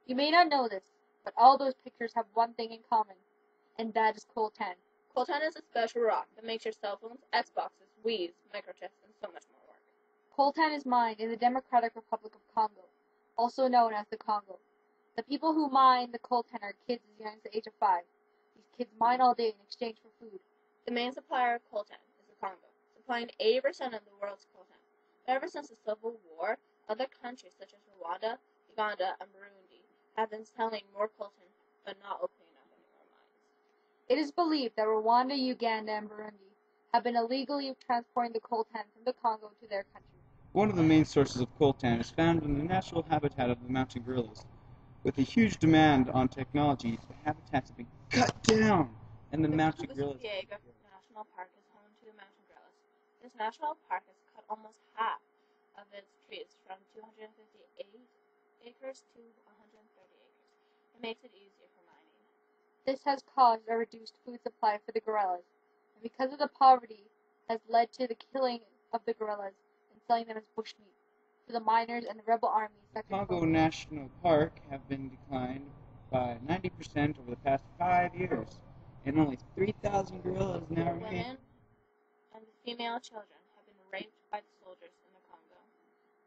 You may not know this, but all those pictures have one thing in common, and that is coltan. Coltan is a special rock that makes your cell phones, Xboxes, Wii's, microchips, and so much more work. Coltan is mined in the Democratic Republic of Congo, also known as the Congo. The people who mine the coltan are kids as young as the age of 5. These kids mine all day in exchange for food. The main supplier of coltan is the Congo, supplying 80% of the world's coltan. But ever since the Civil War, other countries such as Rwanda, Uganda, and Burundi have been selling more coltan, but not opening up any more mines. It is believed that Rwanda, Uganda, and Burundi have been illegally transporting the coltan from the Congo to their country. One of the main sources of coltan is found in the natural habitat of the mountain gorillas. With a huge demand on technology, the habitats have been cut down, and the mountain gorillas. The National Park is home to mountain gorillas. This national park has cut almost half of its trees from 258 acres to 130 acres. It makes it easier for mining. This has caused a reduced food supply for the gorillas, and because of the poverty, has led to the killing of the gorillas and selling them as bushmeat to the miners and the rebel armies that Congo National Park have been declined by 90% over the past 5 years, and only 3,000 gorillas now remain. Women and female children have been raped by the soldiers in the Congo.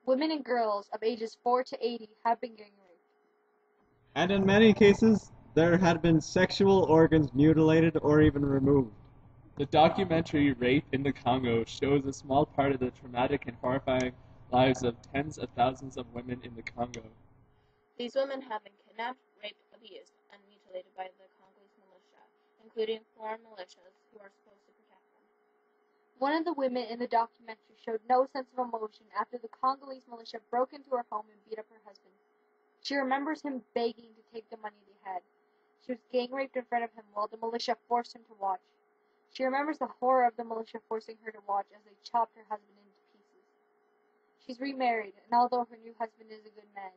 Women and girls of ages 4 to 80 have been getting raped. And in many cases, there had been sexual organs mutilated or even removed. The documentary Rape in the Congo shows a small part of the traumatic and horrifying lives of tens of thousands of women in the Congo. These women have been kidnapped, raped, abused, and mutilated by the Congolese militia, including foreign militias who are supposed to protect them. One of the women in the documentary showed no sense of emotion after the Congolese militia broke into her home and beat up her husband. She remembers him begging to take the money they had. She was gang raped in front of him while the militia forced him to watch. She remembers the horror of the militia forcing her to watch as they chopped her husband into pieces. She's remarried, and although her new husband is a good man,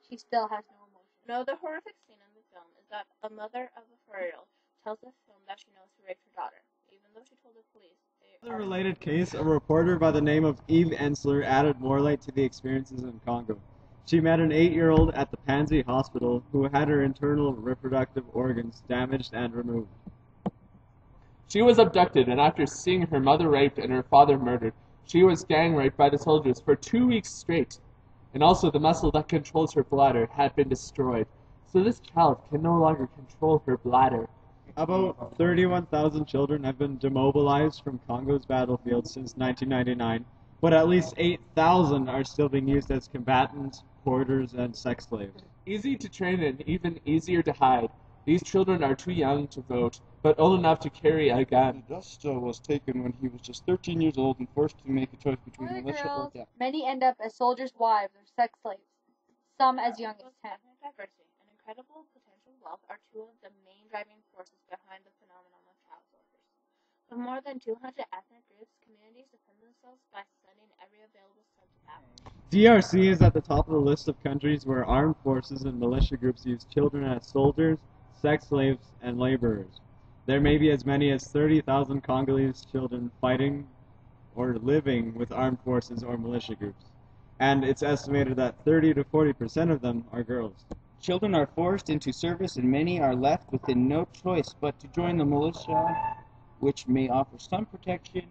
she still has no emotion. Another horrific scene in the film is that a mother of a 4-year-old tells the film that she knows who raped her daughter, even though she told the police. In a related case, a reporter by the name of Eve Ensler added more light to the experiences in Congo. She met an 8-year-old at the Panzi hospital who had her internal reproductive organs damaged and removed. She was abducted, and after seeing her mother raped and her father murdered, she was gang raped by the soldiers for 2 weeks straight. And also the muscle that controls her bladder had been destroyed, so this child can no longer control her bladder. About 31,000 children have been demobilized from Congo's battlefield since 1999, but at least 8,000 are still being used as combatants, porters, and sex slaves. Easy to train and even easier to hide. These children are too young to vote, but old enough to carry a gun. Augusta was taken when he was just 13 years old and forced to make a choice between For the militia or girls, death. many end up as soldiers' wives or sex slaves, some as young as 10. Ethnic diversity and incredible potential wealth are two of the main driving forces behind the phenomenon of child soldiers. With more than 200 ethnic groups, communities defend themselves by sending every available son to battle. DRC is at the top of the list of countries where armed forces and militia groups use children as soldiers, sex slaves, and laborers. There may be as many as 30,000 Congolese children fighting or living with armed forces or militia groups, and it's estimated that 30 to 40% of them are girls. Children are forced into service and many are left with no choice but to join the militia, which may offer some protection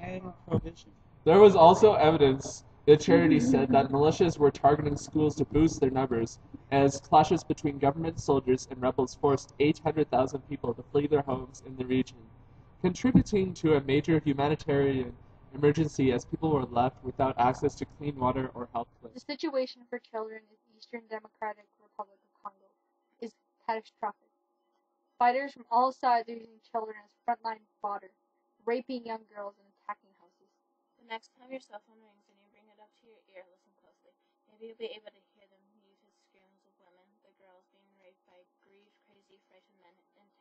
and provision. There was also evidence, the charity said, that militias were targeting schools to boost their numbers, as clashes between government soldiers and rebels forced 800,000 people to flee their homes in the region, contributing to a major humanitarian emergency as people were left without access to clean water or health care. The situation for children in the Eastern Democratic Republic of Congo is catastrophic. Fighters from all sides are using children as frontline fodder, raping young girls and attacking houses. The next time your cell phone rings and you bring it up to your ear, listen closely. Maybe you'll be able to hear the muted screams of women, the girls being raped by greed, crazy, frightened men, and